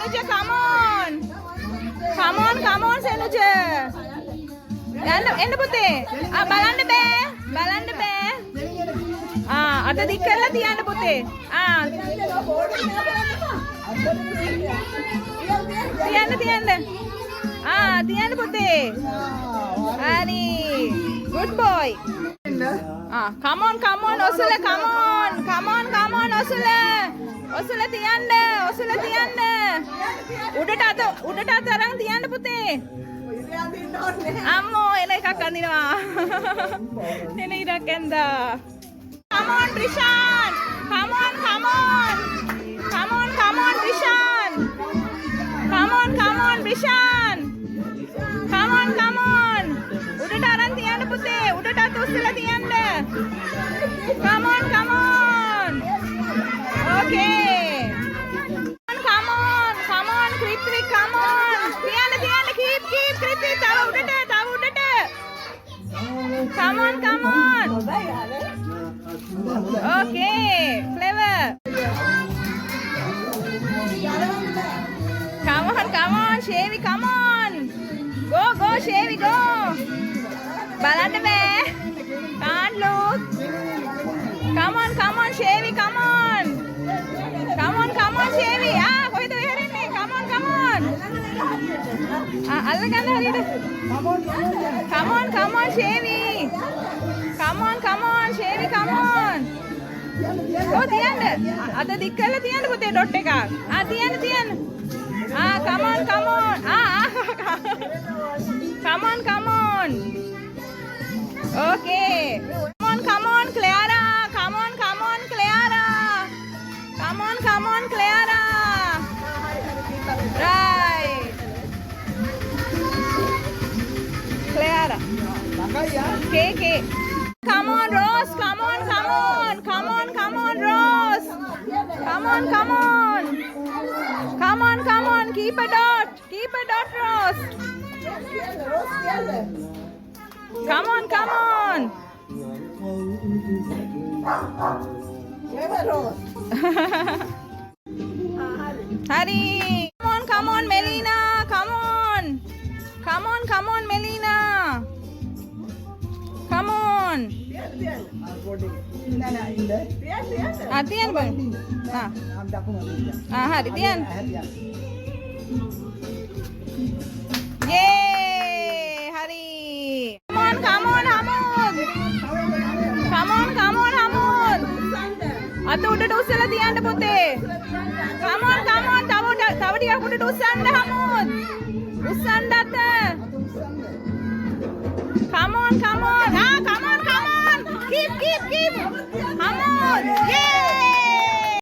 Senuja, come on. Come on, Senuja. එන්න පුතේ. බලන්න බෑ. අත දික් කරලා තියන්න පුතේ. තියන්න. තියන්න පුතේ. හරි. Good boy. Come on, ඔසුල, come on, ඔසුල. ඔසුල තියන්න. උඩට අත අරන් තියන්න පුතේ. අම්මෝ එන එකක් අඳිනවා. එන ඉරක් ඇඳා. Come on, Prishan. Come on, Prishan. Come on, Prishan. Come on. උඩට අරන් තියන්න පුතේ. උඩට අත උස්සලා තියන්න. Come on. Okay. Come on, Krithvi, come on. තියන්න. Keep, Krithvi. තව උඩට. Come on. Okay, clever. Come on, Shevi, come on. Go, Shevi, go. බලන්න බෑ. Can't look. Come on, Shevi, come on. Come on, Shevi. කොහෙද ඔය හැරෙන්නේ? Come on. අල්ලගන්න හරියට. Come on, Shevi. Come on, Shevi, come on. තියන්න. අත දික් කරලා තියන්න පුතේ ඩොට් එකක්. තියන්න. Come on. Come on. Okay. Come on, Clara. Come on, Clara. Come on, Clara. Right. Clara. KK. Come on, Rose. Come on, Rose. Come on. Keep a dot, Rose. Come on. Hari. Come on, Melina. Come on, Melina. Come on. Tiyan ba? Hari, tiyan. Yay! Hari. Come on, Hamud. අත උඩට උස්සලා තියන්න පුතේ. Come on. තව ටිකක් උඩට උස්සන්න Hamud. උස්සන්න අත. Come on. Keep. Hamud. Yeah!